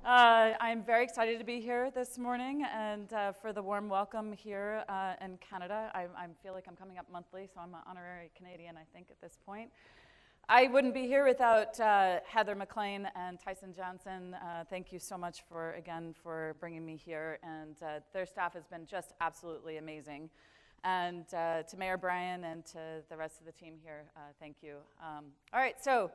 I'm very excited to be here this morning and for the warm welcome here in Canada. I feel like I'm coming up monthly, so I'm an honorary Canadian, I think, at this point. I wouldn't be here without Heather McLean and Tyson Johnson. Thank you so much for bringing me here, and their staff has been just absolutely amazing. And to Mayor Brian and to the rest of the team here, thank you. All right, so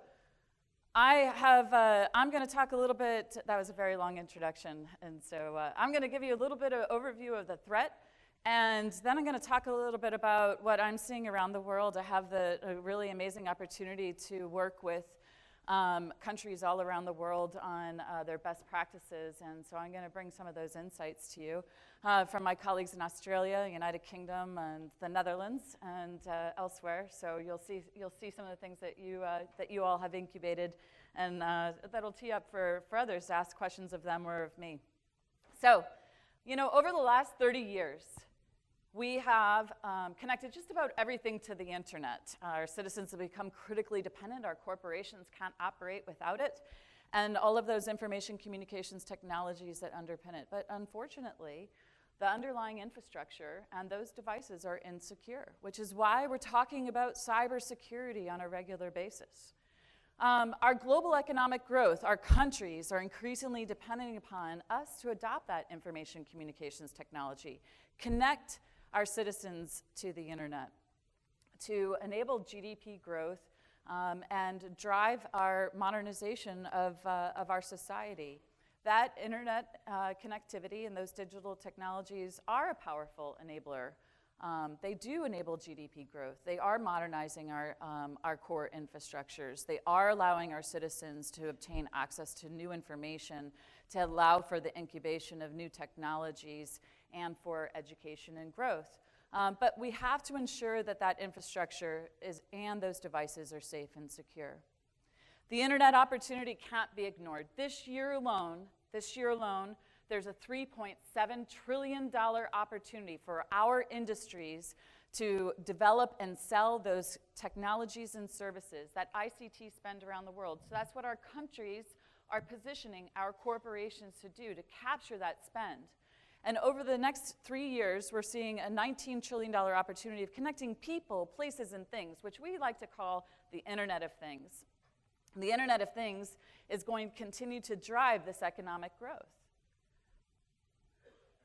I'm going to talk a little bit. That was a very long introduction, and so I'm going to give you a little bit of overview of the threat, and then I'm going to talk a little bit about what I'm seeing around the world. I have the really amazing opportunity to work with countries all around the world on their best practices, and so I'm going to bring some of those insights to you from my colleagues in Australia, United Kingdom, and the Netherlands, and elsewhere. So you'll see some of the things that you all have incubated, and that'll tee up for others to ask questions of them or of me. So, over the last 30 years, we have connected just about everything to the internet. Our citizens have become critically dependent. Our corporations can't operate without it, and all of those information communications technologies that underpin it. But unfortunately, the underlying infrastructure and those devices are insecure, which is why we're talking about cybersecurity on a regular basis. Our global economic growth, our countries are increasingly depending upon us to adopt that information communications technology, connect our citizens to the internet, to enable GDP growth and drive our modernization of our society. That internet connectivity and those digital technologies are a powerful enabler. They do enable GDP growth. They are modernizing our core infrastructures. They are allowing our citizens to obtain access to new information, to allow for the incubation of new technologies and for education and growth. But we have to ensure that that infrastructure and those devices are safe and secure. The internet opportunity can't be ignored. This year alone, there's a $3.7 trillion opportunity for our industries to develop and sell those technologies and services, that ICT spend around the world. So that's what our countries are positioning our corporations to do, to capture that spend. And over the next 3 years, we're seeing a $19 trillion opportunity of connecting people, places, and things, which we like to call the Internet of Things. The Internet of Things is going to continue to drive this economic growth.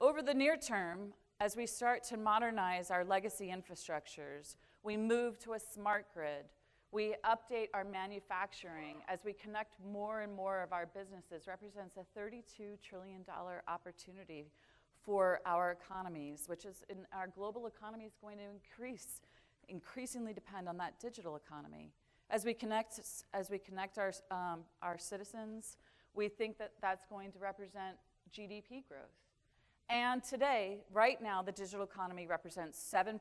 Over the near term, as we start to modernize our legacy infrastructures, we move to a smart grid. We update our manufacturing as we connect more and more of our businesses. Represents a $32 trillion opportunity for our economies, which is in our global economy is going to increasingly depend on that digital economy. As we connect our citizens, we think that that's going to represent GDP growth. And today, right now, the digital economy represents 7%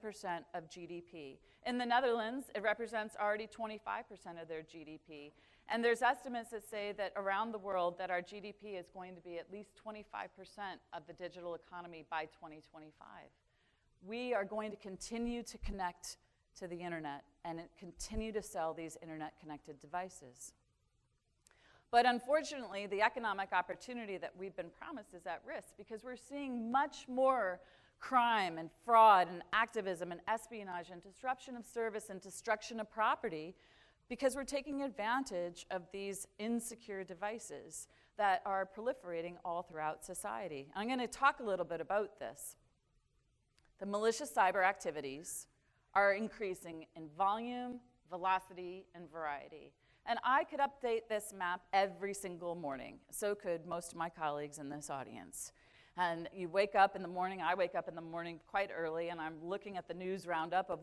of GDP. In the Netherlands, it represents already 25% of their GDP. And there's estimates that say that around the world that our GDP is going to be at least 25% of the digital economy by 2025. We are going to continue to connect to the internet and continue to sell these internet-connected devices. But unfortunately, the economic opportunity that we've been promised is at risk because we're seeing much more crime and fraud and activism and espionage and disruption of service and destruction of property because we're taking advantage of these insecure devices that are proliferating all throughout society. I'm going to talk a little bit about this. The malicious cyber activities are increasing in volume, velocity, and variety. And I could update this map every single morning. So could most of my colleagues in this audience. And you wake up in the morning, I wake up in the morning quite early, and I'm looking at the news roundup of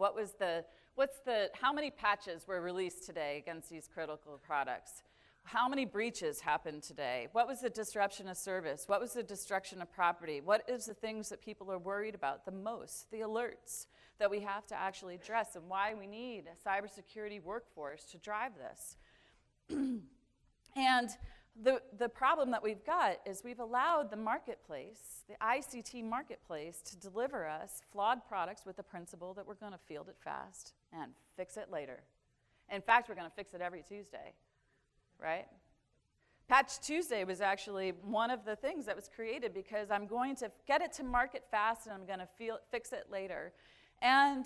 how many patches were released today against these critical products? How many breaches happened today? What was the disruption of service? What was the destruction of property? What is the things that people are worried about the most? The alerts that we have to actually address and why we need a cybersecurity workforce to drive this. And the problem that we've got is we've allowed the marketplace, the ICT marketplace, to deliver us flawed products with the principle that we're going to field it fast and fix it later. In fact, we're going to fix it every Tuesday, right? Patch Tuesday was actually one of the things that was created because I'm going to get it to market fast and I'm going to fix it later. And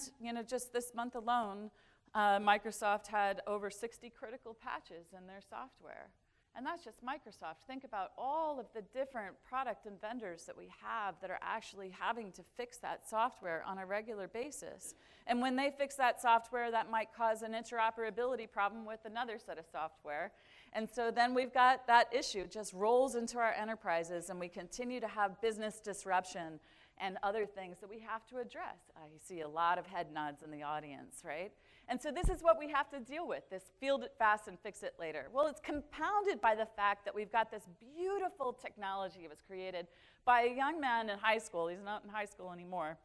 just this month alone, Microsoft had over 60 critical patches in their software. And that's just Microsoft. Think about all of the different product and vendors that we have that are actually having to fix that software on a regular basis. And when they fix that software, that might cause an interoperability problem with another set of software. And so then we've got that issue just rolls into our enterprises, and we continue to have business disruption and other things that we have to address. I see a lot of head nods in the audience, right? And so this is what we have to deal with, this field it fast and fix it later. Well, it's compounded by the fact that we've got this beautiful technology that was created by a young man in high school, he's not in high school anymore,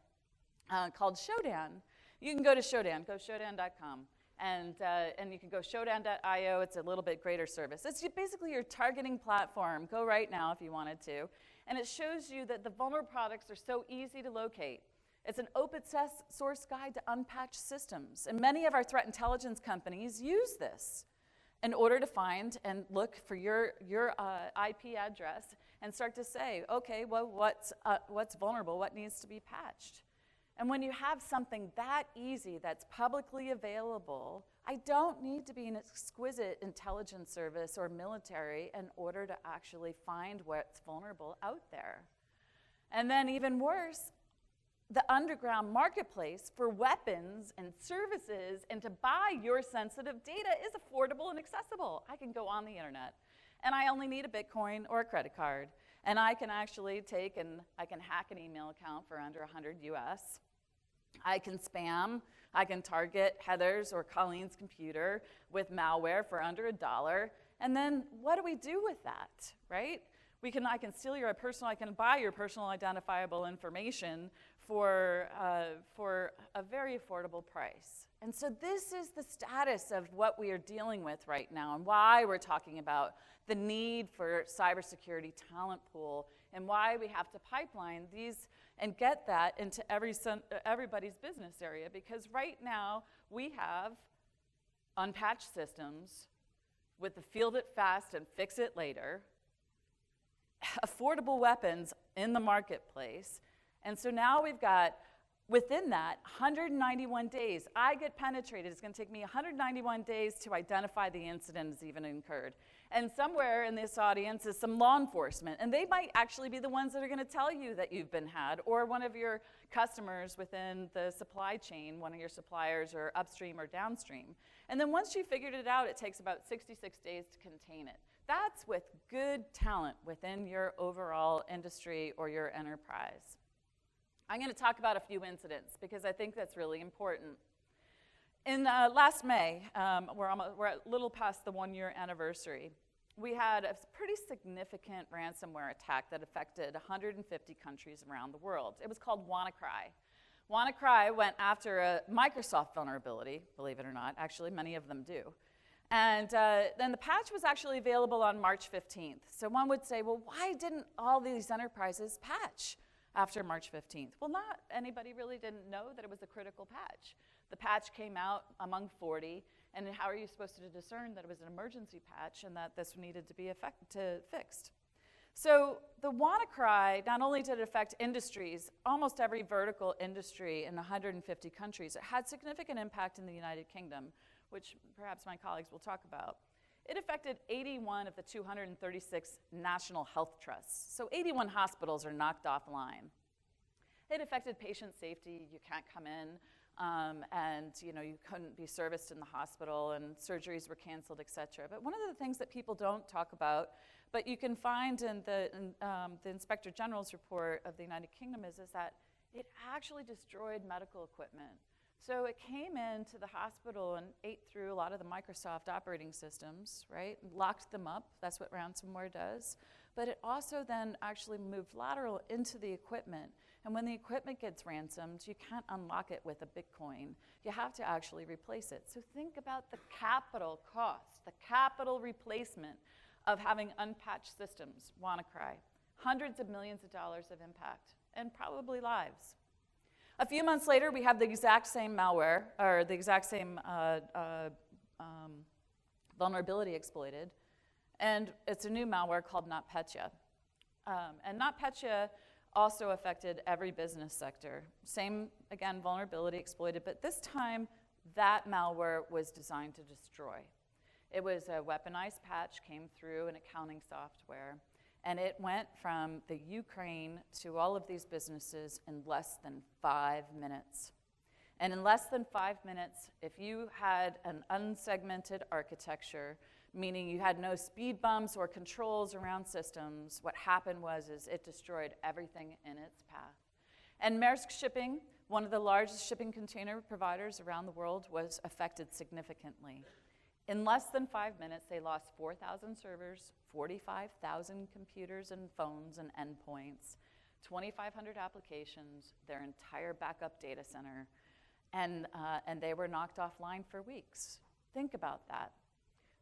called Shodan. You can go to Shodan, go shodan.com. And you can go shodan.io, it's a little bit greater service. It's basically your targeting platform. Go right now if you wanted to. And it shows you that the vulnerable products are so easy to locate. It's an open source guide to unpatched systems. And many of our threat intelligence companies use this in order to find and look for your IP address and start to say, okay, well, what's vulnerable? What needs to be patched? And when you have something that easy that's publicly available, I don't need to be an exquisite intelligence service or military in order to actually find what's vulnerable out there. And then even worse, the underground marketplace for weapons and services and to buy your sensitive data is affordable and accessible. I can go on the internet and I only need a Bitcoin or a credit card. And I can actually I can hack an email account for under 100 US. I can spam, I can target Heather's or Colleen's computer with malware for under $1. And then what do we do with that, right? I can steal your personal, I can buy your personal identifiable information for a very affordable price. And so this is the status of what we are dealing with right now and why we're talking about the need for cybersecurity talent pool and why we have to pipeline these and get that into everybody's business area, because right now we have unpatched systems with the field it fast and fix it later, affordable weapons in the marketplace. And so now we've got, within that, 191 days. I get penetrated. It's going to take me 191 days to identify the incident has even occurred. And somewhere in this audience is some law enforcement. And they might actually be the ones that are going to tell you that you've been had, or one of your customers within the supply chain, one of your suppliers, or upstream or downstream. And then once you figured it out, it takes about 66 days to contain it. That's with good talent within your overall industry or your enterprise. I'm going to talk about a few incidents because I think that's really important. In last May, we're a little past the 1-year anniversary, we had a pretty significant ransomware attack that affected 150 countries around the world. It was called WannaCry. WannaCry went after a Microsoft vulnerability, believe it or not. Actually, many of them do. And then the patch was actually available on March 15th. So one would say, well, why didn't all these enterprises patch after March 15th? Well, not anybody really didn't know that it was a critical patch. The patch came out among 40, and how are you supposed to discern that it was an emergency patch and that this needed to be fixed? So the WannaCry, not only did it affect industries, almost every vertical industry in 150 countries, it had significant impact in the United Kingdom, which perhaps my colleagues will talk about. It affected 81 of the 236 national health trusts. So 81 hospitals are knocked offline. It affected patient safety. You can't come in, and you couldn't be serviced in the hospital, and surgeries were canceled, et cetera. But one of the things that people don't talk about, but you can find in the Inspector General's report of the United Kingdom is that it actually destroyed medical equipment. So it came into the hospital and ate through a lot of the Microsoft operating systems, right? Locked them up. That's what ransomware does. But it also then actually moved lateral into the equipment. And when the equipment gets ransomed, you can't unlock it with a Bitcoin. You have to actually replace it. So think about the capital cost, the capital replacement of having unpatched systems, WannaCry. Hundreds of millions of dollars of impact, and probably lives. A few months later, we have the exact same malware, or the exact same vulnerability exploited. And it's a new malware called NotPetya. And NotPetya also affected every business sector. Same, again, vulnerability exploited, but this time that malware was designed to destroy. It was a weaponized patch, came through an accounting software, and it went from the Ukraine to all of these businesses in less than 5 minutes. And in less than 5 minutes, if you had an unsegmented architecture, meaning you had no speed bumps or controls around systems, what happened was it destroyed everything in its path. And Maersk Shipping, one of the largest shipping container providers around the world, was affected significantly. In less than 5 minutes, they lost 4,000 servers, 45,000 computers and phones and endpoints, 2,500 applications, their entire backup data center, and they were knocked offline for weeks. Think about that.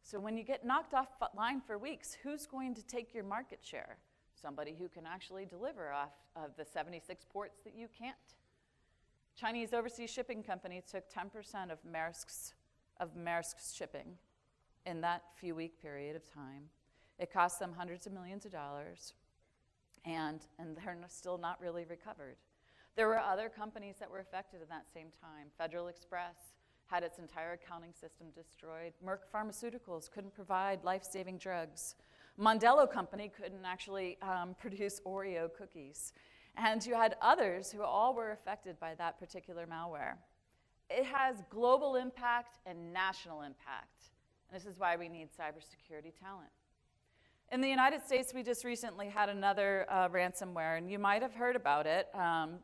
So when you get knocked offline for weeks, who's going to take your market share? Somebody who can actually deliver off of the 76 ports that you can't. Chinese overseas shipping company took 10% of Maersk's shipping in that few-week period of time. It cost them hundreds of millions of dollars, and they're still not really recovered. There were other companies that were affected at that same time. Federal Express had its entire accounting system destroyed. Merck Pharmaceuticals couldn't provide life-saving drugs. Mondello Company couldn't actually produce Oreo cookies. And you had others who all were affected by that particular malware. It has global impact and national impact. And this is why we need cybersecurity talent. In the United States, we just recently had another ransomware, and you might have heard about it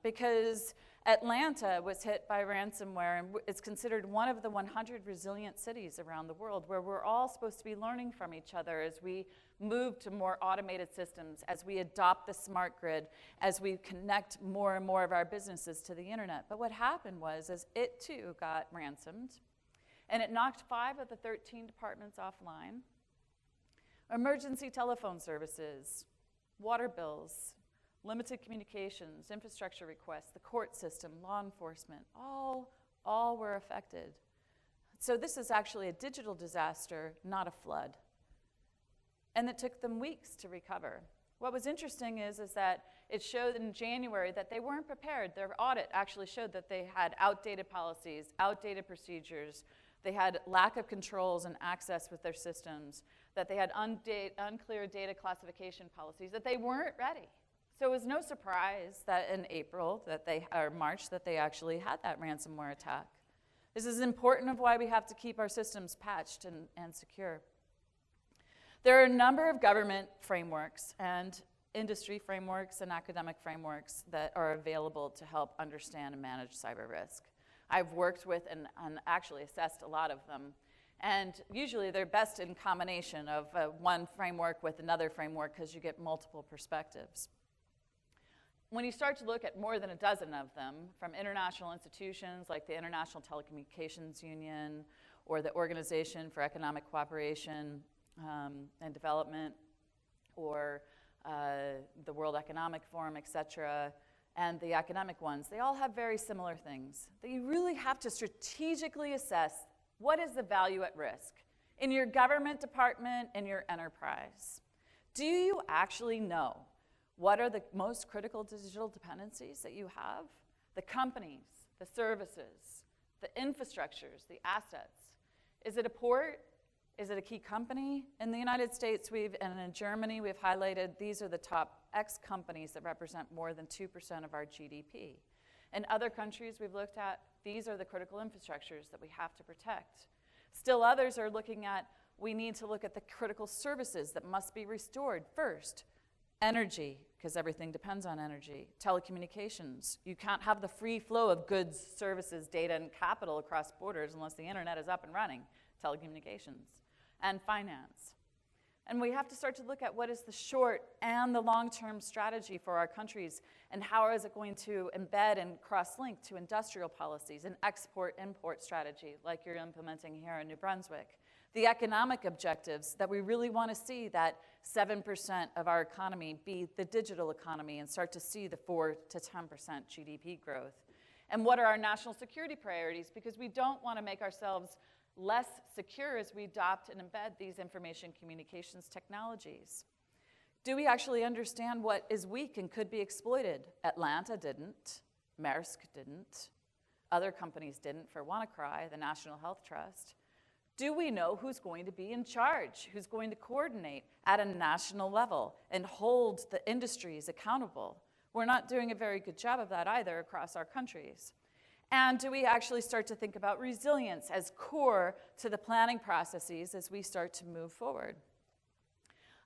because Atlanta was hit by ransomware, and it's considered one of the 100 resilient cities around the world where we're all supposed to be learning from each other as we move to more automated systems, as we adopt the smart grid, as we connect more and more of our businesses to the internet. But what happened was it too got ransomed, and it knocked 5 of the 13 departments offline. Emergency telephone services, water bills, limited communications, infrastructure requests, the court system, law enforcement, all were affected. So this is actually a digital disaster, not a flood. And it took them weeks to recover. What was interesting is that it showed in January that they weren't prepared. Their audit actually showed that they had outdated policies, outdated procedures. They had lack of controls and access with their systems, that they had unclear data classification policies, that they weren't ready. So it was no surprise that in April, or March, that they actually had that ransomware attack. This is important of why we have to keep our systems patched and secure. There are a number of government frameworks and industry frameworks and academic frameworks that are available to help understand and manage cyber risk. I've worked with and actually assessed a lot of them. And usually they're best in combination of one framework with another framework because you get multiple perspectives. When you start to look at more than a dozen of them, from international institutions like the International Telecommunications Union or the Organization for Economic Cooperation and Development, or the World Economic Forum, et cetera, and the academic ones, they all have very similar things. That you really have to strategically assess what is the value at risk in your government department, in your enterprise. Do you actually know what are the most critical digital dependencies that you have? The companies, the services, the infrastructures, the assets. Is it a port? Is it a key company? In the United States and in Germany, we've highlighted these are the top X companies that represent more than 2% of our GDP. In other countries we've looked at, these are the critical infrastructures that we have to protect. Still others are looking at, we need to look at the critical services that must be restored first. Energy, because everything depends on energy. Telecommunications, you can't have the free flow of goods, services, data, and capital across borders unless the internet is up and running. Telecommunications. And finance. And we have to start to look at what is the short and the long-term strategy for our countries, and how is it going to embed and cross-link to industrial policies and export-import strategy like you're implementing here in New Brunswick. The economic objectives that we really want to see that 7% of our economy be the digital economy and start to see the 4 to 10% GDP growth. And what are our national security priorities? Because we don't want to make ourselves less secure as we adopt and embed these information communications technologies? Do we actually understand what is weak and could be exploited? Atlanta didn't, Maersk didn't, other companies didn't for WannaCry, the National Health Trust. Do we know who's going to be in charge, who's going to coordinate at a national level and hold the industries accountable? We're not doing a very good job of that either across our countries. And do we actually start to think about resilience as core to the planning processes as we start to move forward?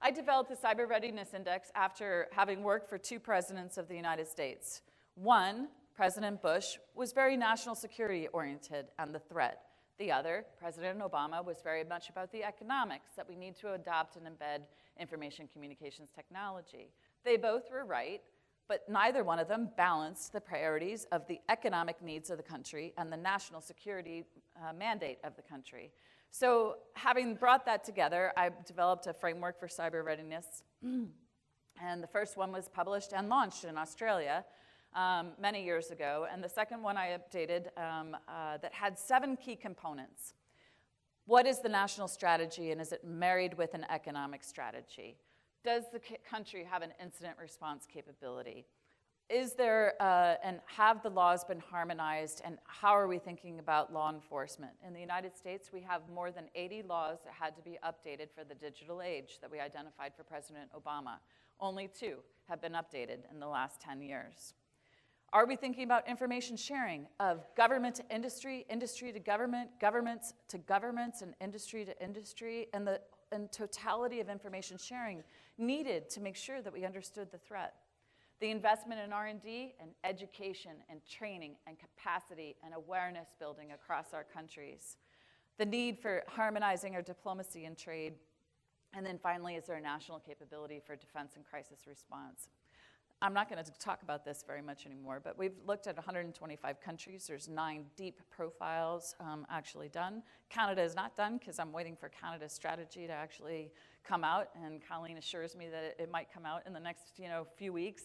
I developed the Cyber Readiness Index after having worked for 2 presidents of the United States. One, President Bush, was very national security oriented and the threat. The other, President Obama, was very much about the economics, that we need to adopt and embed information communications technology. They both were right, but neither one of them balanced the priorities of the economic needs of the country and the national security mandate of the country. So having brought that together, I developed a framework for cyber readiness. And the first one was published and launched in Australia many years ago. And the second one I updated that had 7 key components. What is the national strategy, and is it married with an economic strategy? Does the country have an incident response capability? Is there, and have the laws been harmonized, and how are we thinking about law enforcement? In the United States, we have more than 80 laws that had to be updated for the digital age that we identified for President Obama. Only 2 have been updated in the last 10 years. Are we thinking about information sharing of government to industry, industry to government, governments to governments, and industry to industry, and the totality of information sharing needed to make sure that we understood the threat? The investment in R&D and education and training and capacity and awareness building across our countries. The need for harmonizing our diplomacy and trade. And then finally, is there a national capability for defense and crisis response? I'm not going to talk about this very much anymore, but we've looked at 125 countries. There's 9 deep profiles actually done. Canada is not done because I'm waiting for Canada's strategy to actually come out, and Colleen assures me that it might come out in the next few weeks,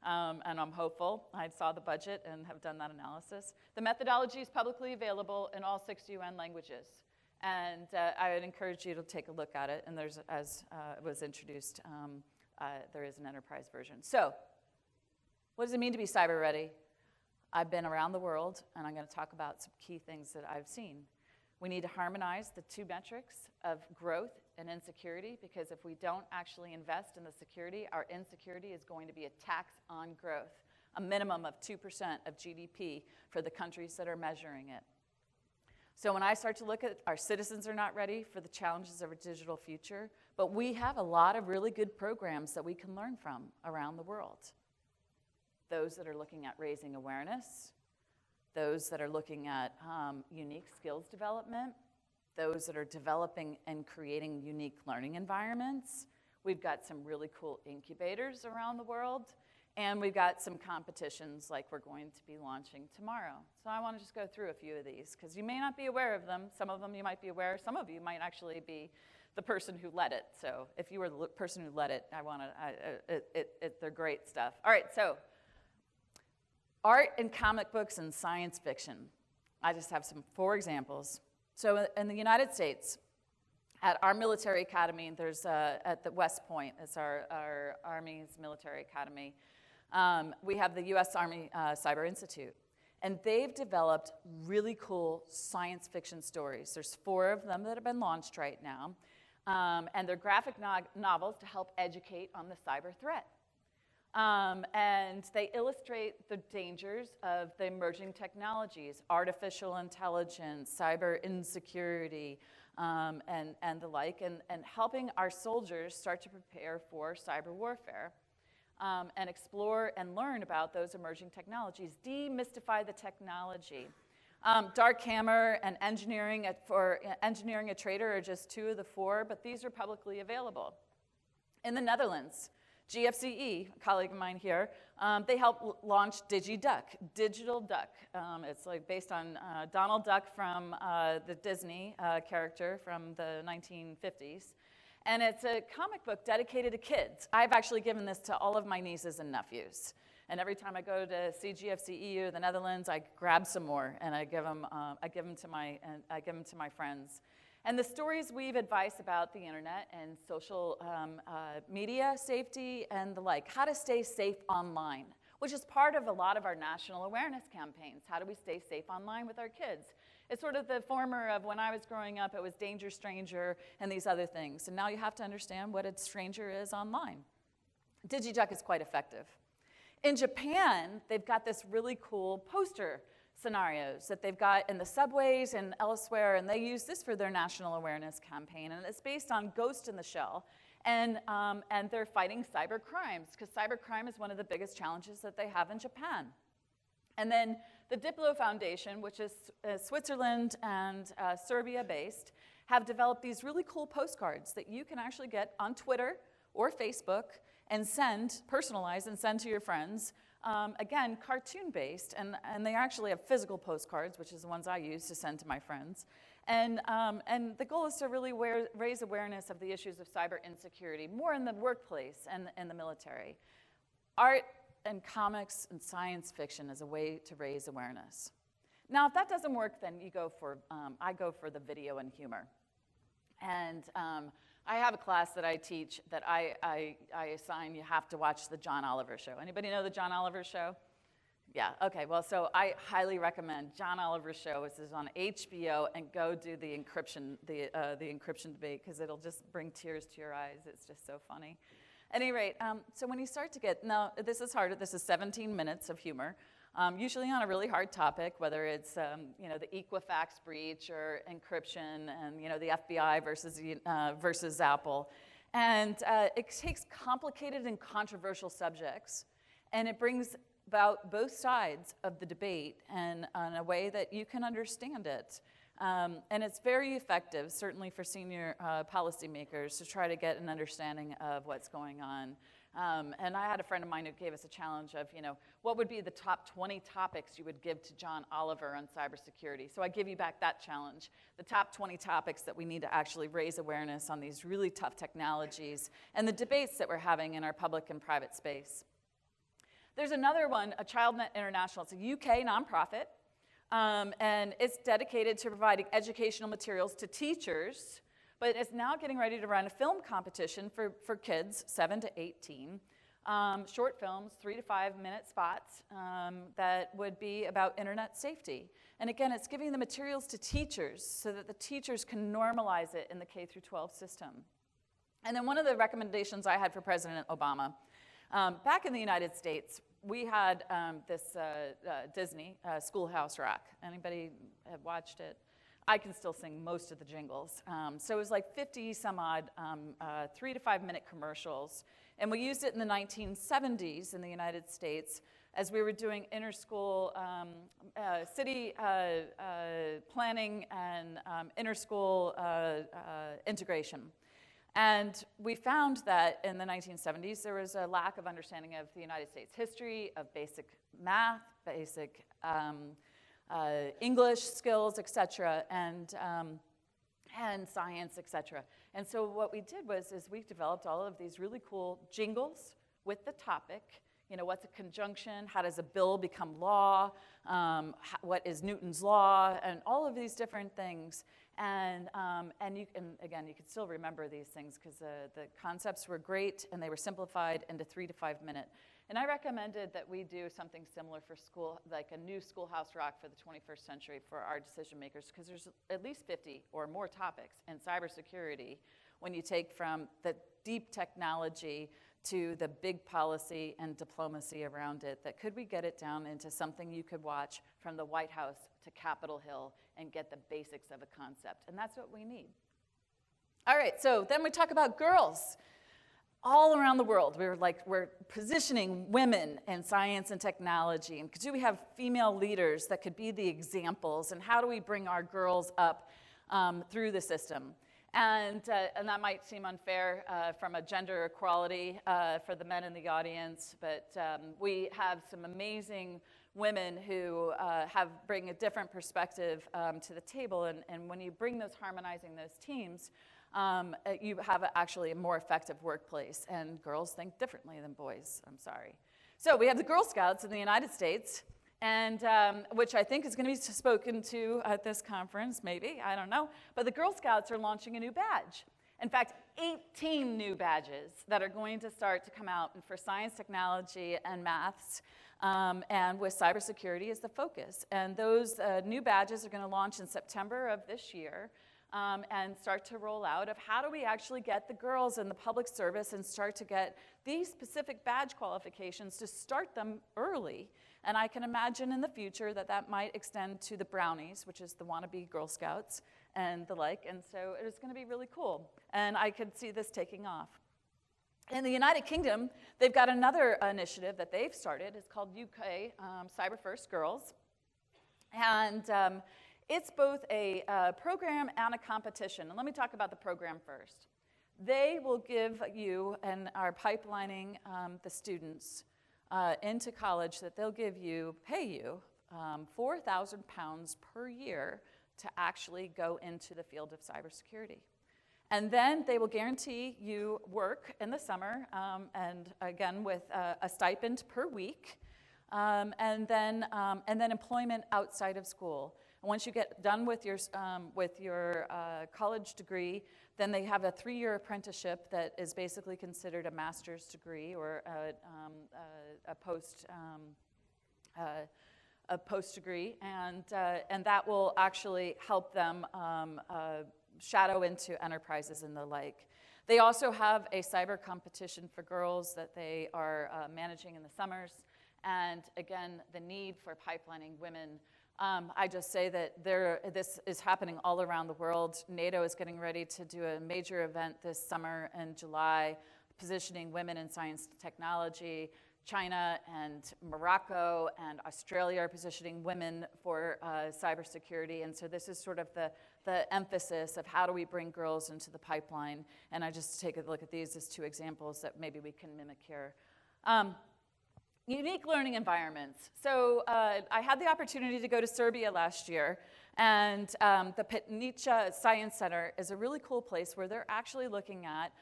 and I'm hopeful. I saw the budget and have done that analysis. The methodology is publicly available in all 6 UN languages, and I would encourage you to take a look at it, and there's, as it was introduced, there is an enterprise version. So, what does it mean to be cyber ready? I've been around the world, and I'm going to talk about some key things that I've seen. We need to harmonize the 2 metrics of growth and insecurity, because if we don't actually invest in the security, our insecurity is going to be a tax on growth, a minimum of 2% of GDP for the countries that are measuring it. So when I start to look at our citizens are not ready for the challenges of a digital future, but we have a lot of really good programs that we can learn from around the world. Those that are looking at raising awareness, those that are looking at unique skills development, those that are developing and creating unique learning environments. We've got some really cool incubators around the world, and we've got some competitions like we're going to be launching tomorrow. So I want to just go through a few of these, because you may not be aware of them. Some of them you might be aware, some of you might actually be the person who led it. So if you were the person who led it, they're great stuff. All right, so art and comic books and science fiction. I just have 4 examples. So in the United States, at our military academy, there's at the West Point, it's our Army's military academy, we have the U.S. Army Cyber Institute. And they've developed really cool science fiction stories. There's 4 of them that have been launched right now. And they're graphic novels to help educate on the cyber threat. And they illustrate the dangers of the emerging technologies, artificial intelligence, cyber insecurity, and the like, and helping our soldiers start to prepare for cyber warfare, and explore and learn about those emerging technologies, demystify the technology. Dark Hammer and Engineering a Traitor are just 2 of the 4, but these are publicly available. In the Netherlands, GFCE, a colleague of mine here, they helped launch DigiDuck, Digital Duck. It's like based on Donald Duck from the Disney character from the 1950s. And it's a comic book dedicated to kids. I've actually given this to all of my nieces and nephews. And every time I go to CGFC EU, the Netherlands, I grab some more and I give them to my friends. And the stories weave advice about the internet and social media safety and the like, how to stay safe online, which is part of a lot of our national awareness campaigns. How do we stay safe online with our kids? It's sort of the former of when I was growing up, it was danger, stranger, and these other things. And now you have to understand what a stranger is online. DigiDuck is quite effective. In Japan, they've got this really cool poster scenarios that they've got in the subways and elsewhere, and they use this for their national awareness campaign. And it's based on Ghost in the Shell. And they're fighting cyber crimes, because cybercrime is one of the biggest challenges that they have in Japan. And then the Diplo Foundation, which is Switzerland and Serbia-based, have developed these really cool postcards that you can actually get on Twitter or Facebook and personalize and send to your friends. Again, cartoon-based, and they actually have physical postcards, which is the ones I use to send to my friends. And the goal is to really raise awareness of the issues of cyber insecurity, more in the workplace and in the military. Art and comics and science fiction is a way to raise awareness. Now, if that doesn't work, then I go for the video and humor. And I have a class that I teach that I assign you have to watch the John Oliver Show. Anybody know the John Oliver Show? Yeah, okay, well, so I highly recommend John Oliver Show. This is on HBO, and go do the encryption debate, because it'll just bring tears to your eyes. It's just so funny. At any rate, so when you start to get, now this is harder, this is 17 minutes of humor, usually on a really hard topic, whether it's the Equifax breach or encryption and the FBI versus Apple. And it takes complicated and controversial subjects, and it brings about both sides of the debate and in a way that you can understand it. And it's very effective, certainly for senior policymakers, to try to get an understanding of what's going on. And I had a friend of mine who gave us a challenge of, what would be the top 20 topics you would give to John Oliver on cybersecurity? So I give you back that challenge, the top 20 topics that we need to actually raise awareness on these really tough technologies and the debates that we're having in our public and private space. There's another one, a ChildNet International. It's a UK nonprofit. And it's dedicated to providing educational materials to teachers, but it's now getting ready to run a film competition for kids 7 to 18, short films, 3 to 5 minute spots that would be about internet safety. And again, it's giving the materials to teachers so that the teachers can normalize it in the K through 12 system. And then one of the recommendations I had for President Obama, back in the United States, we had this Disney, Schoolhouse Rock. Anybody have watched it? I can still sing most of the jingles. So it was like 50 some odd 3 to 5 minute commercials. And we used it in the 1970s in the United States as we were doing inter-school city planning and inter-school integration. And we found that in the 1970s, there was a lack of understanding of the United States history, of basic math, basic English skills, et cetera, and science, et cetera. And so what we did was we developed all of these really cool jingles with the topic. What's a conjunction? How does a bill become law? What is Newton's law? And all of these different things. And you can still remember these things because the concepts were great and they were simplified into 3 to 5 minute. And I recommended that we do something similar for school, like a new Schoolhouse Rock for the 21st century for our decision makers, because there's at least 50 or more topics in cybersecurity when you take from the deep technology to the big policy and diplomacy around it, that could we get it down into something you could watch from the White House to Capitol Hill and get the basics of a concept. And that's what we need. All right, so then we talk about girls. All around the world, we're positioning women in science and technology. And do we have female leaders that could be the examples? And how do we bring our girls up through the system? And that might seem unfair from a gender equality for the men in the audience, but we have some amazing women who bring a different perspective to the table. And when you bring harmonizing those teams, you have actually a more effective workplace. And girls think differently than boys, I'm sorry. So we have the Girl Scouts in the United States, and which I think is going to be spoken to at this conference, maybe, I don't know. But the Girl Scouts are launching a new badge. In fact, 18 new badges that are going to start to come out for science, technology, and maths, and with cybersecurity as the focus. And those new badges are going to launch in September of this year. And start to roll out of how do we actually get the girls in the public service and start to get these specific badge qualifications to start them early. And I can imagine in the future that that might extend to the Brownies, which is the wannabe Girl Scouts and the like. And so it is going to be really cool. And I could see this taking off. In the United Kingdom, they've got another initiative that they've started. It's called UK Cyber First Girls. And it's both a program and a competition. And let me talk about the program first. They will give you, and are pipelining the students into college, that they'll pay you £4,000 per year to actually go into the field of cybersecurity. And then they will guarantee you work in the summer, and again with a stipend per week, and then employment outside of school. And once you get done with your college degree, then they have a 3-year apprenticeship that is basically considered a master's degree or a post degree, and that will actually help them shadow into enterprises and the like. They also have a cyber competition for girls that they are managing in the summers, and again, the need for pipelining women. I just say that this is happening all around the world. NATO is getting ready to do a major event this summer in July, positioning women in science and technology. China and Morocco and Australia are positioning women for cybersecurity. And so this is sort of the emphasis of how do we bring girls into the pipeline. And I just take a look at these as 2 examples that maybe we can mimic here. Unique learning environments. So I had the opportunity to go to Serbia last year, and the Petnica Science Center is a really cool place where they're actually looking at,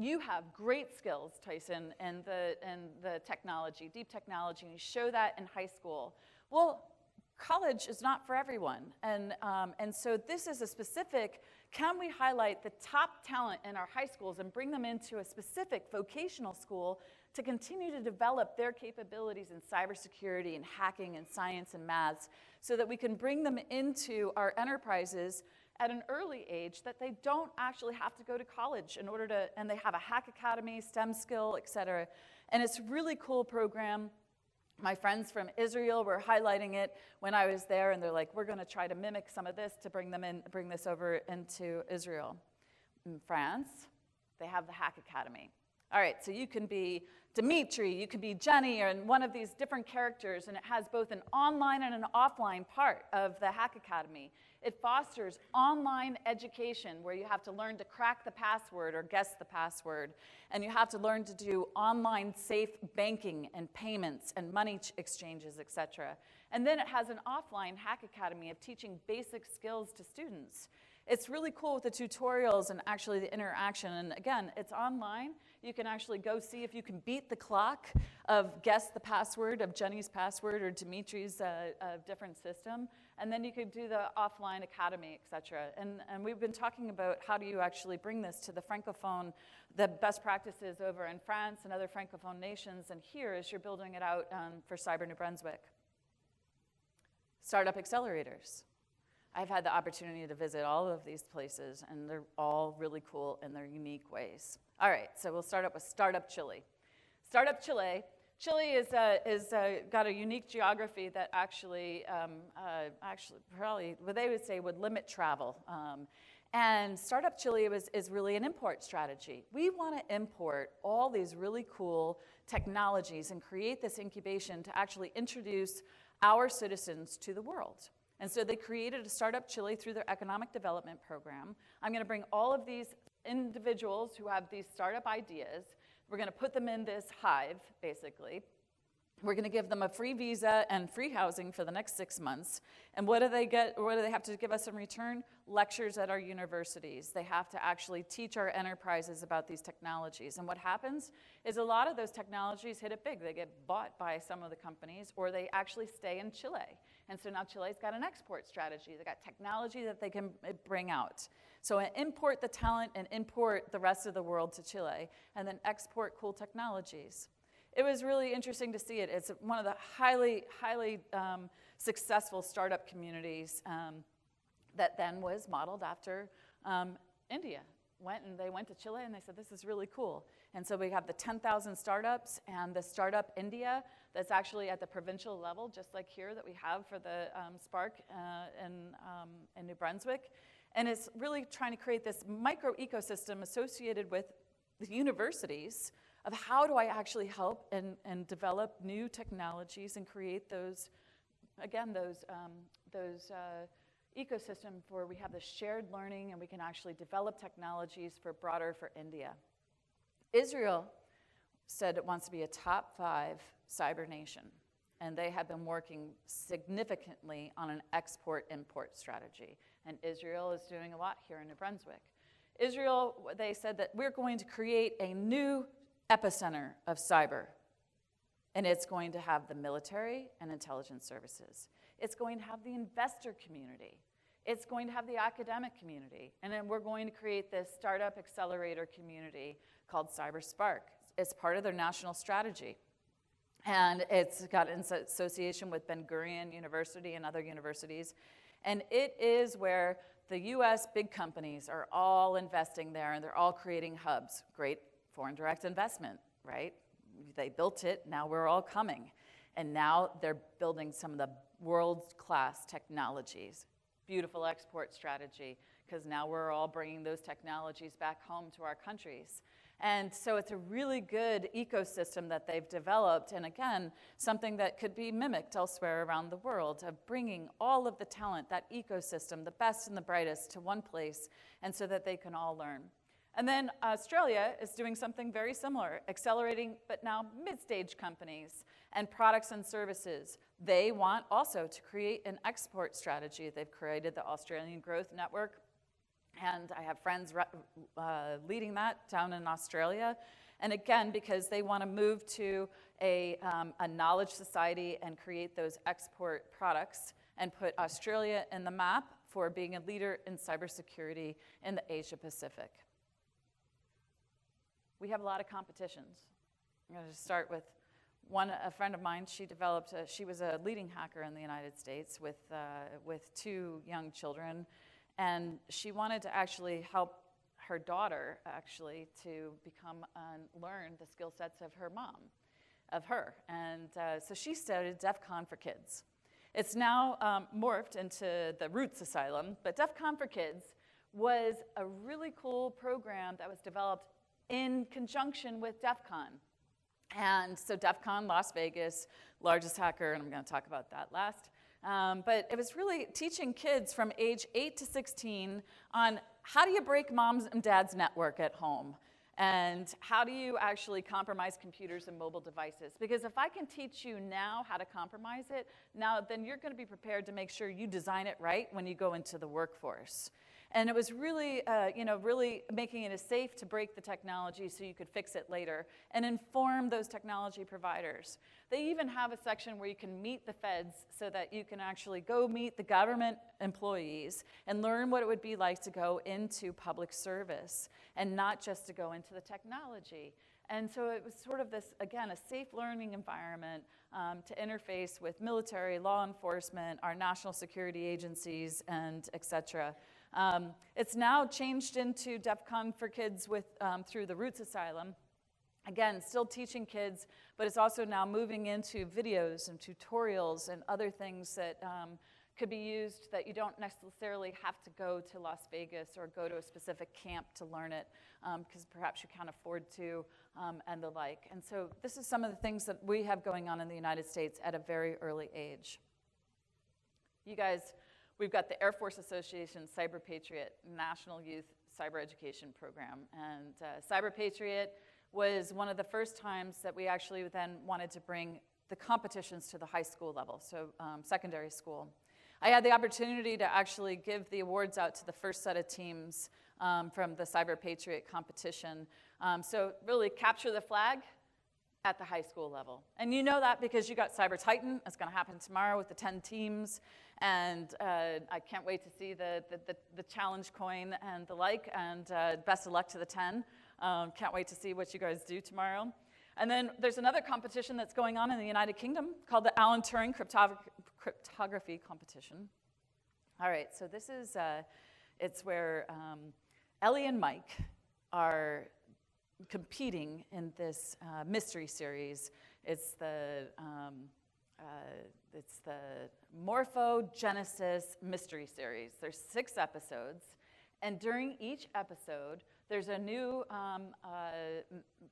you have great skills, Tyson, in the technology, deep technology, and you show that in high school. Well, college is not for everyone, and so this is a specific, can we highlight the top talent in our high schools and bring them into a specific vocational school to continue to develop their capabilities in cybersecurity and hacking and science and maths so that we can bring them into our enterprises at an early age, that they don't actually have to go to college in order to, and they have a hack academy, STEM skill, et cetera. And it's a really cool program. My friends from Israel were highlighting it when I was there, and they're like, we're going to try to mimic some of this to bring this over into Israel. In France, they have the Hack Academy. All right, so you can be Dimitri, you can be Jenny, or one of these different characters, and it has both an online and an offline part of the Hack Academy. It fosters online education where you have to learn to crack the password or guess the password, and you have to learn to do online safe banking and payments and money exchanges, etc. And then it has an offline Hack Academy of teaching basic skills to students. It's really cool with the tutorials and actually the interaction. And again, it's online. You can actually go see if you can beat the clock of guess the password of Jenny's password or Dimitri's different system. And then you could do the offline academy, et cetera. And we've been talking about how do you actually bring this to the Francophone, the best practices over in France and other Francophone nations. And here is you're building it out for Cyber New Brunswick. Startup accelerators. I've had the opportunity to visit all of these places, and they're all really cool in their unique ways. All right, so we'll start up with Startup Chile. Startup Chile. Chile is got a unique geography that actually probably what they would say would limit travel. And Startup Chile is really an import strategy. We want to import all these really cool technologies and create this incubation to actually introduce our citizens to the world. And so they created a Startup Chile through their economic development program. I'm going to bring all of these individuals who have these startup ideas. We're going to put them in this hive, basically. We're going to give them a free visa and free housing for the next 6 months. And what do they get? What do they have to give us in return? Lectures at our universities. They have to actually teach our enterprises about these technologies. And what happens is a lot of those technologies hit it big. They get bought by some of the companies, or they actually stay in Chile. And so now Chile's got an export strategy. They got technology that they can bring out. So import the talent and import the rest of the world to Chile, and then export cool technologies. It was really interesting to see it. It's one of the highly successful startup communities that then was modeled after India. They went to Chile and they said, this is really cool. And so we have the 10,000 startups and the Startup India that's actually at the provincial level, just like here that we have for the Spark in New Brunswick. And it's really trying to create this micro ecosystem associated with the universities of how do I actually help and develop new technologies and create those, again, those ecosystems where we have this shared learning and we can actually develop technologies for India. Israel said it wants to be a top 5 cyber nation, and they have been working significantly on an export-import strategy. And Israel is doing a lot here in New Brunswick. Israel, they said that we're going to create a new epicenter of cyber, and it's going to have the military and intelligence services. It's going to have the investor community. It's going to have the academic community. And then we're going to create this startup accelerator community called CyberSpark. It's part of their national strategy. And it's got an association with Ben Gurion University and other universities. And it is where the US big companies are all investing there, and they're all creating hubs. Great foreign direct investment, right? They built it, now we're all coming. And now they're building some of the world-class technologies. Beautiful export strategy, because now we're all bringing those technologies back home to our countries. And so it's a really good ecosystem that they've developed, and again, something that could be mimicked elsewhere around the world, of bringing all of the talent, that ecosystem, the best and the brightest, to one place, and so that they can all learn. And then Australia is doing something very similar, accelerating, but now mid-stage companies and products and services. They want also to create an export strategy. They've created the Australian Growth Network, and I have friends leading that down in Australia. And again, because they want to move to a knowledge society and create those export products and put Australia in the map for being a leader in cybersecurity in the Asia Pacific. We have a lot of competitions. I'm going to start with a friend of mine. She was a leading hacker in the United States with 2 young children, and she wanted to actually help her daughter to become and learn the skill sets of her mom, and so she started DEF CON for Kids. It's now morphed into the Roots Asylum, but DEF CON for Kids was a really cool program that was developed in conjunction with DEF CON. And so DEF CON Las Vegas, largest hacker, and I'm going to talk about that last. But it was really teaching kids from age 8 to 16 on how do you break mom's and dad's network at home, and how do you actually compromise computers and mobile devices. Because if I can teach you now how to compromise it, then you're going to be prepared to make sure you design it right when you go into the workforce. And it was really, really making it safe to break the technology so you could fix it later and inform those technology providers. They even have a section where you can meet the feds so that you can actually go meet the government employees and learn what it would be like to go into public service and not just to go into the technology. And so it was sort of this, again, a safe learning environment to interface with military, law enforcement, our national security agencies, and et cetera. It's now changed into DEF CON for Kids through the Roots Asylum. Again, still teaching kids, but it's also now moving into videos and tutorials and other things that could be used that you don't necessarily have to go to Las Vegas or go to a specific camp to learn it, because perhaps you can't afford to, and the like. And so this is some of the things that we have going on in the United States at a very early age. You guys, we've got the Air Force Association Cyberpatriot National Youth Cyber Education Program. And Cyberpatriot was one of the first times that we actually then wanted to bring the competitions to the high school level, so secondary school. I had the opportunity to actually give the awards out to the first set of teams from the Cyberpatriot competition. So really capture the flag at the high school level. And you know that because you got Cyber Titan. It's going to happen tomorrow with the 10 teams. And I can't wait to see the challenge coin and the like. And best of luck to the 10. Can't wait to see what you guys do tomorrow. And then there's another competition that's going on in the United Kingdom called the Alan Turing Cryptography Competition. All right, so this is, it's where Ellie and Mike are competing in this mystery series. It's the Morphogenesis mystery series. There's 6 episodes, and during each episode, there's a new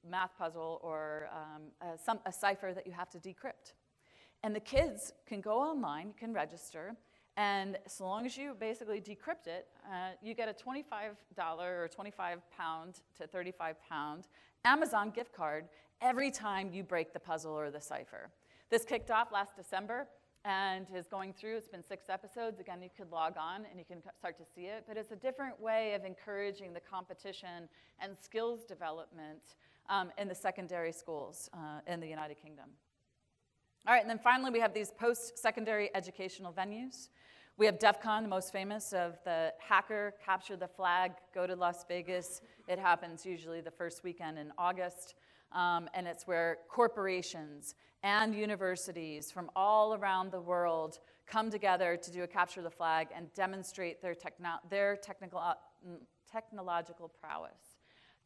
math puzzle or a cipher that you have to decrypt. And the kids can go online, can register, and so long as you basically decrypt it, you get a $25 or 25 pound to 35 pound Amazon gift card every time you break the puzzle or the cipher. This kicked off last December and is going through. It's been 6 episodes. Again, you could log on and you can start to see it. But it's a different way of encouraging the competition and skills development in the secondary schools in the United Kingdom. All right, and then finally, we have these post-secondary educational venues. We have DEF CON, the most famous of the hacker, capture the flag, go to Las Vegas. It happens usually the first weekend in August. And it's where corporations and universities from all around the world come together to do a capture the flag and demonstrate their technological prowess.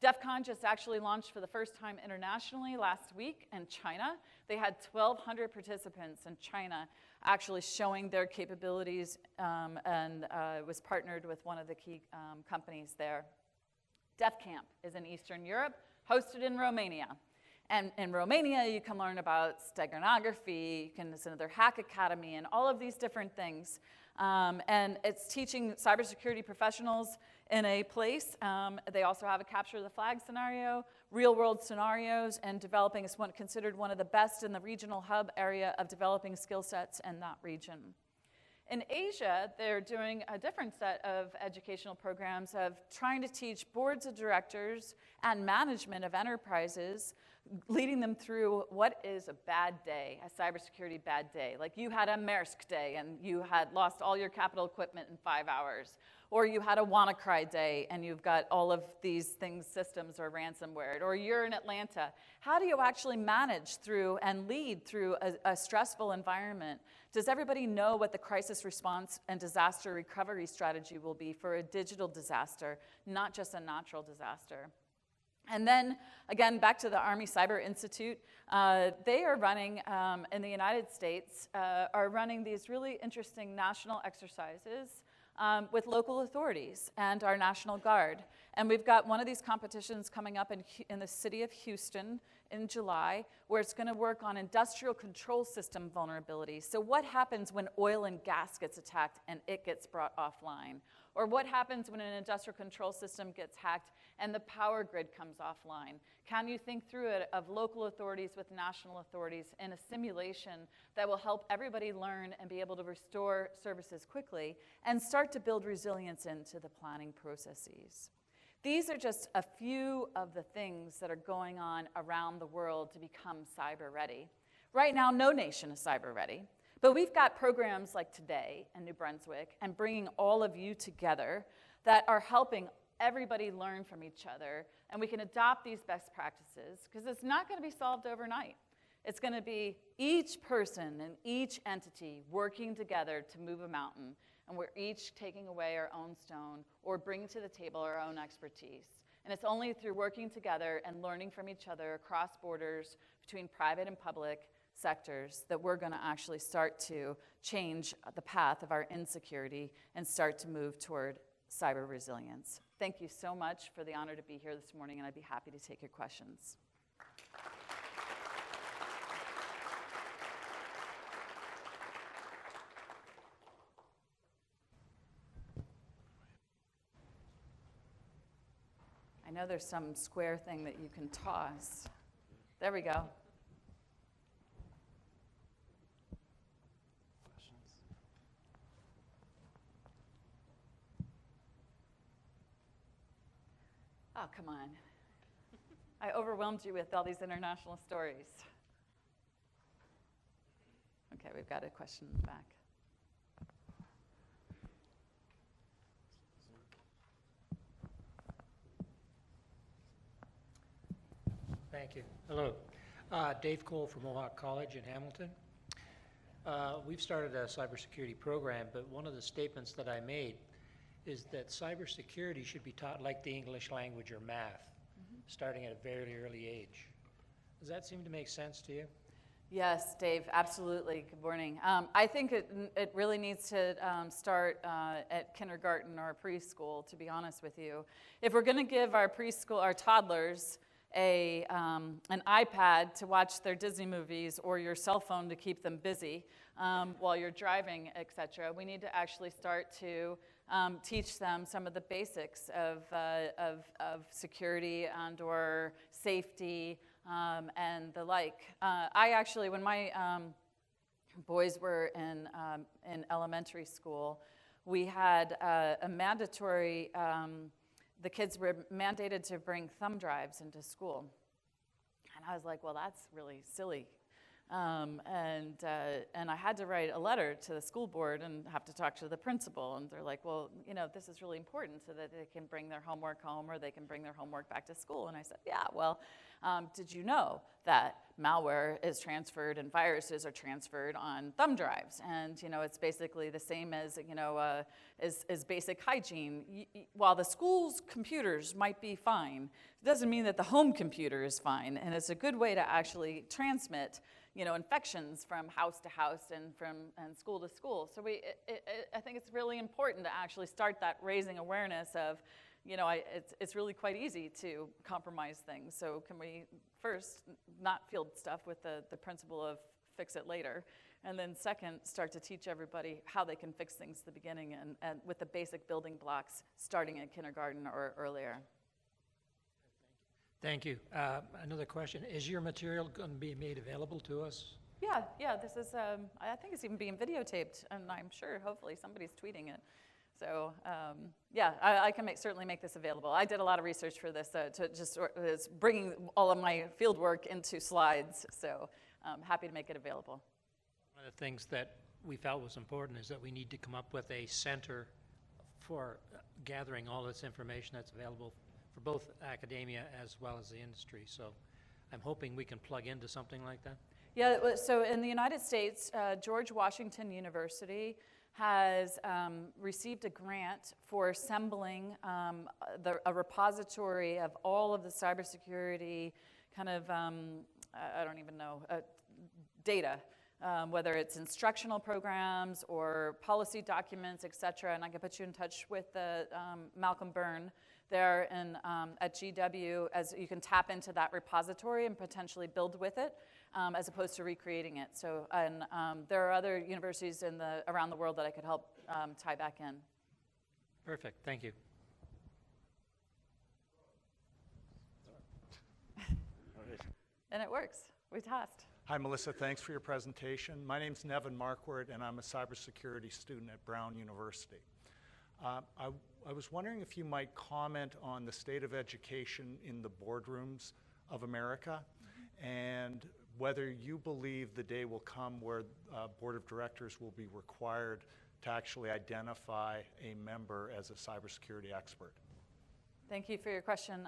DEF CON just actually launched for the first time internationally last week in China. They had 1,200 participants in China actually showing their capabilities and was partnered with one of the key companies there. DEF CAMP is in Eastern Europe, hosted in Romania. And in Romania, you can learn about steganography, it's another hack academy, and all of these different things. And it's teaching cybersecurity professionals in a place. They also have a capture the flag scenario, real world scenarios, and developing is considered one of the best in the regional hub area of developing skill sets in that region. In Asia, they're doing a different set of educational programs of trying to teach boards of directors and management of enterprises, leading them through what is a bad day, a cybersecurity bad day. Like you had a Maersk day and you had lost all your capital equipment in 5 hours. Or you had a WannaCry day and you've got all of these things, systems or ransomware. Or you're in Atlanta. How do you actually manage through and lead through a stressful environment? Does everybody know what the crisis response and disaster recovery strategy will be for a digital disaster, not just a natural disaster? And then, again, back to the Army Cyber Institute, they are running, in the United States, are running these really interesting national exercises with local authorities and our National Guard. And we've got one of these competitions coming up in the city of Houston in July, where it's going to work on industrial control system vulnerabilities. So what happens when oil and gas gets attacked and it gets brought offline? Or what happens when an industrial control system gets hacked and the power grid comes offline? Can you think through it of local authorities with national authorities in a simulation that will help everybody learn and be able to restore services quickly and start to build resilience into the planning processes? These are just a few of the things that are going on around the world to become cyber ready. Right now, no nation is cyber ready. But we've got programs like today in New Brunswick and bringing all of you together that are helping everybody learn from each other, and we can adopt these best practices because it's not going to be solved overnight. It's going to be each person and each entity working together to move a mountain, and we're each taking away our own stone or bringing to the table our own expertise. And it's only through working together and learning from each other across borders between private and public sectors that we're going to actually start to change the path of our insecurity and start to move toward cyber resilience. Thank you so much for the honor to be here this morning, and I'd be happy to take your questions. I know there's some square thing that you can toss. There we go. Oh, come on. I overwhelmed you with all these international stories. Okay, we've got a question in the back. Thank you. Hello. Dave Cole from Mohawk College in Hamilton. We've started a cybersecurity program, but one of the statements that I made is that cybersecurity should be taught like the English language or math, starting at a very early age. Does that seem to make sense to you? Yes, Dave, absolutely. Good morning. I think it really needs to start at kindergarten or preschool, to be honest with you. If we're going to give our toddlers an iPad to watch their Disney movies or your cell phone to keep them busy while you're driving, etc., we need to actually start to teach them some of the basics of security and or safety and the like. I actually, when my boys were in elementary school, we had a mandatory, the kids were mandated to bring thumb drives into school. And I was like, well, that's really silly. And I had to write a letter to the school board and have to talk to the principal. And they're like, well, you know, this is really important so that they can bring their homework home or they can bring their homework back to school. And I said, yeah, well, did you know that malware is transferred and viruses are transferred on thumb drives? And, you know, it's basically the same as, you know, as basic hygiene. While the school's computers might be fine, it doesn't mean that the home computer is fine. And it's a good way to actually transmit, you know, infections from house to house and from school to school. So I think it's really important to actually start that raising awareness of, you know, it's really quite easy to compromise things. So can we first not field stuff with the principle of fix it later, and then second, start to teach everybody how they can fix things at the beginning and with the basic building blocks starting in kindergarten or earlier. Thank you. Another question, is your material going to be made available to us? Yeah, this is, I think it's even being videotaped, and I'm sure, hopefully, somebody's tweeting it. So, yeah, I can certainly make this available. I did a lot of research for this, to just bringing all of my field work into slides, so I'm happy to make it available. One of the things that we felt was important is that we need to come up with a center for gathering all this information that's available for both academia as well as the industry. So I'm hoping we can plug into something like that. Yeah, so in the United States, George Washington University has received a grant for assembling a repository of all of the cybersecurity kind of, I don't even know, data, whether it's instructional programs or policy documents, et cetera. And I can put you in touch with Malcolm Byrne there at GW, as you can tap into that repository and potentially build with it, as opposed to recreating it. So, and there are other universities around the world that I could help tie back in. Perfect, thank you. And it works, we test. Hi, Melissa, thanks for your presentation. My name's Nevin Marquardt, and I'm a cybersecurity student at Brown University. I was wondering if you might comment on the state of education in the boardrooms of America, and whether you believe the day will come where board of directors will be required to actually identify a member as a cybersecurity expert. Thank you for your question.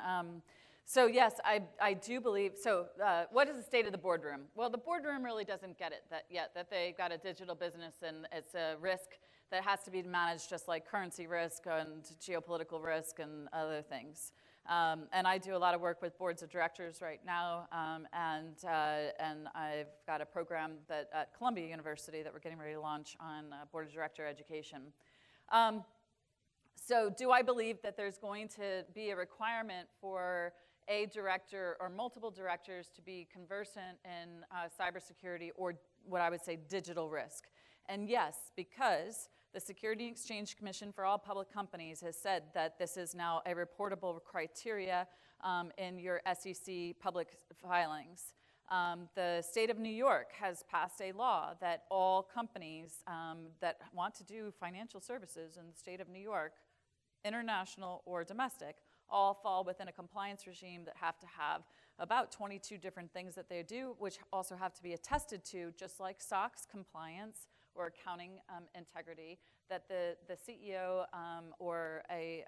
So yes, I do believe, so what is the state of the boardroom? Well, the boardroom really doesn't get it yet, that they've got a digital business and it's a risk that has to be managed just like currency risk and geopolitical risk and other things. And I do a lot of work with boards of directors right now, and I've got a program at Columbia University that we're getting ready to launch on board of director education. So do I believe that there's going to be a requirement for a director or multiple directors to be conversant in cybersecurity or what I would say digital risk? And yes, because the Security and Exchange Commission for all public companies has said that this is now a reportable criteria in your SEC public filings. The state of New York has passed a law that all companies that want to do financial services in the state of New York, international or domestic, all fall within a compliance regime that have to have about 22 different things that they do, which also have to be attested to, just like SOX compliance or accounting integrity, that the CEO or a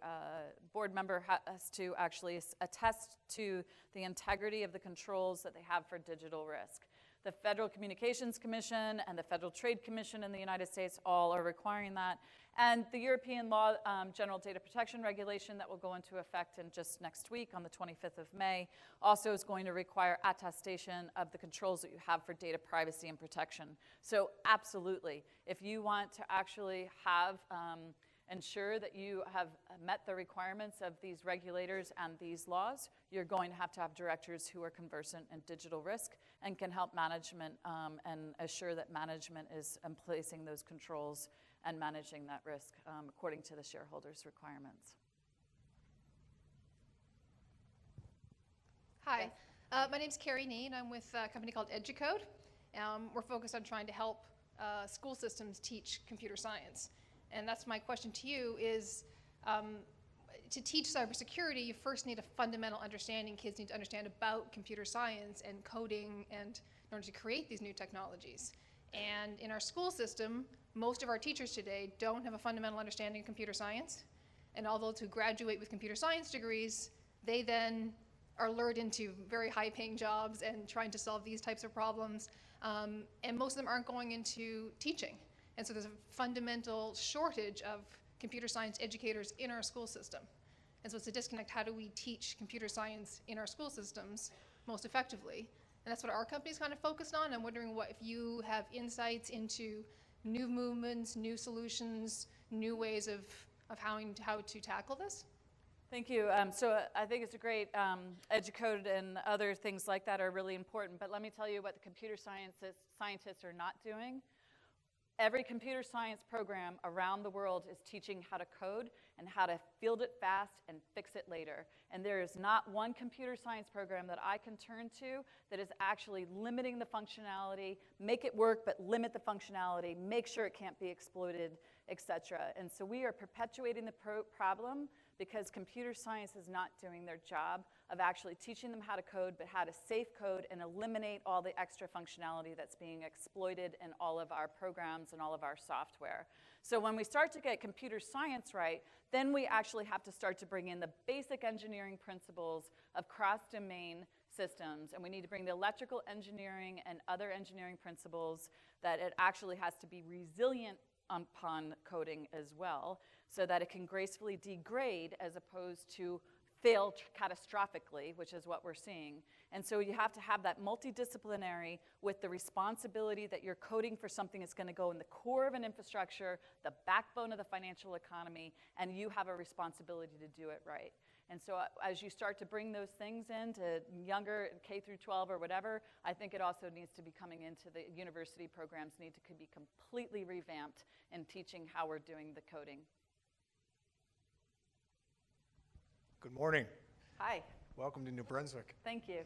board member has to actually attest to the integrity of the controls that they have for digital risk. The Federal Communications Commission and the Federal Trade Commission in the United States all are requiring that. And the European Law General Data Protection Regulation that will go into effect in just next week on the 25th of May also is going to require attestation of the controls that you have for data privacy and protection. So absolutely, if you want to actually have ensure that you have met the requirements of these regulators and these laws, you're going to have directors who are conversant in digital risk and can help management and assure that management is placing those controls and managing that risk according to the shareholders' requirements. Hi, my name's Carrie Nee, and I'm with a company called Educode. We're focused on trying to help school systems teach computer science. And that's my question to you is, to teach cybersecurity, you first need a fundamental understanding. Kids need to understand about computer science and coding and in order to create these new technologies. And in our school system, most of our teachers today don't have a fundamental understanding of computer science. And although to graduate with computer science degrees, they then are lured into very high-paying jobs and trying to solve these types of problems. And most of them aren't going into teaching. And so there's a fundamental shortage of computer science educators in our school system. And so it's a disconnect. How do we teach computer science in our school systems most effectively? And that's what our company's kind of focused on. I'm wondering if you have insights into new movements, new solutions, new ways of how to tackle this. Thank you. So I think it's a great, Educode and other things like that are really important. But let me tell you what the computer scientists are not doing. Every computer science program around the world is teaching how to code and how to field it fast and fix it later. And there is not one computer science program that I can turn to that is actually limiting the functionality, make it work, but limit the functionality, make sure it can't be exploited, etc. And so we are perpetuating the problem because computer science is not doing their job of actually teaching them how to code, but how to safe code and eliminate all the extra functionality that's being exploited in all of our programs and all of our software. So when we start to get computer science right, then we actually have to start to bring in the basic engineering principles of cross-domain systems, and we need to bring the electrical engineering and other engineering principles that it actually has to be resilient upon coding as well, so that it can gracefully degrade as opposed to fail catastrophically, which is what we're seeing. And so you have to have that multidisciplinary with the responsibility that you're coding for something that's going to go in the core of an infrastructure, the backbone of the financial economy, and you have a responsibility to do it right. And so as you start to bring those things into younger K through 12 or whatever, I think it also needs to be coming into the university programs need to be completely revamped in teaching how we're doing the coding. Good morning. Hi. Welcome to New Brunswick. Thank you.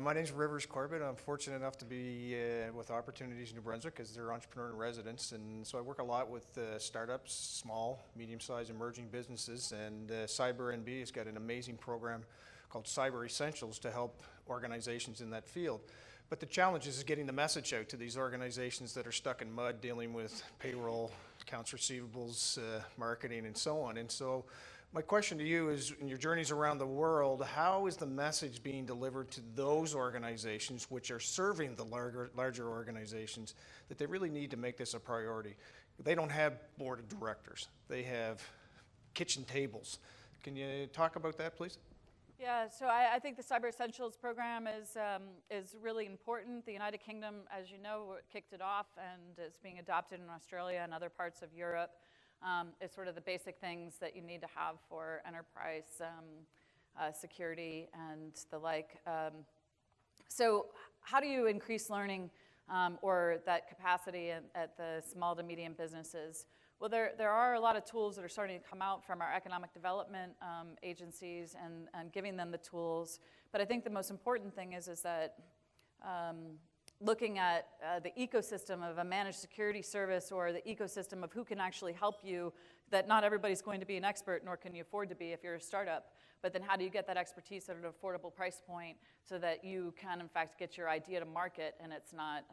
My name's Rivers Corbett. I'm fortunate enough to be with Opportunities New Brunswick as their entrepreneur in residence. And so I work a lot with startups, small, medium-sized, emerging businesses. And CyberNB has got an amazing program called Cyber Essentials to help organizations in that field. But the challenge is getting the message out to these organizations that are stuck in mud, dealing with payroll, accounts receivables, marketing, and so on. And so my question to you is, in your journeys around the world, how is the message being delivered to those organizations which are serving the larger organizations that they really need to make this a priority? They don't have board of directors. They have kitchen tables. Can you talk about that, please? Yeah, so I think the Cyber Essentials program is really important. The United Kingdom, as you know, kicked it off, and it's being adopted in Australia and other parts of Europe. It's sort of the basic things that you need to have for enterprise security and the like. So how do you increase learning or that capacity at the small to medium businesses? Well, there are a lot of tools that are starting to come out from our economic development agencies and giving them the tools. But I think the most important thing is that looking at the ecosystem of a managed security service or the ecosystem of who can actually help you, that not everybody's going to be an expert, nor can you afford to be if you're a startup. But then how do you get that expertise at an affordable price point so that you can, in fact, get your idea to market and it's not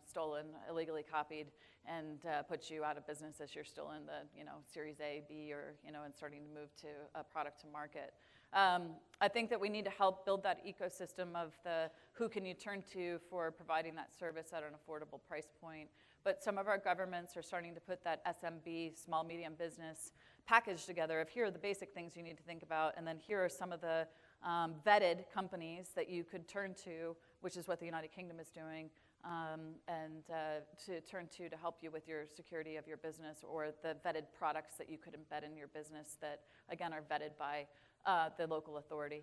stolen, illegally copied, and puts you out of business as you're still in the Series A, B, or and starting to move to a product to market. I think that we need to help build that ecosystem of the who can you turn to for providing that service at an affordable price point. But some of our governments are starting to put that SMB, small medium business package together of here are the basic things you need to think about, and then here are some of the vetted companies that you could turn to, which is what the United Kingdom is doing, and to turn to help you with your security of your business, or the vetted products that you could embed in your business that, again, are vetted by the local authority.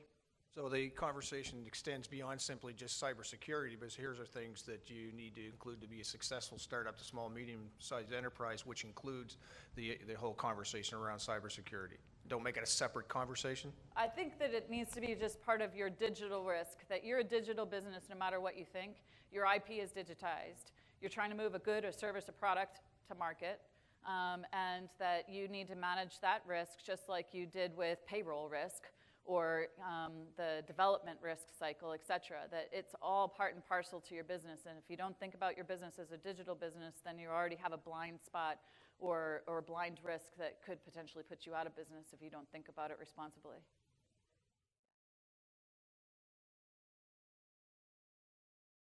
So the conversation extends beyond simply just cybersecurity, because here's are things that you need to include to be a successful startup to small, medium-sized enterprise, which includes the whole conversation around cybersecurity. Don't make it a separate conversation? I think that it needs to be just part of your digital risk, that you're a digital business no matter what you think. Your IP is digitized. You're trying to move a good, a service, a product to market, and that you need to manage that risk just like you did with payroll risk, or the development risk cycle, et cetera, that it's all part and parcel to your business. And if you don't think about your business as a digital business, then you already have a blind spot or blind risk that could potentially put you out of business if you don't think about it responsibly.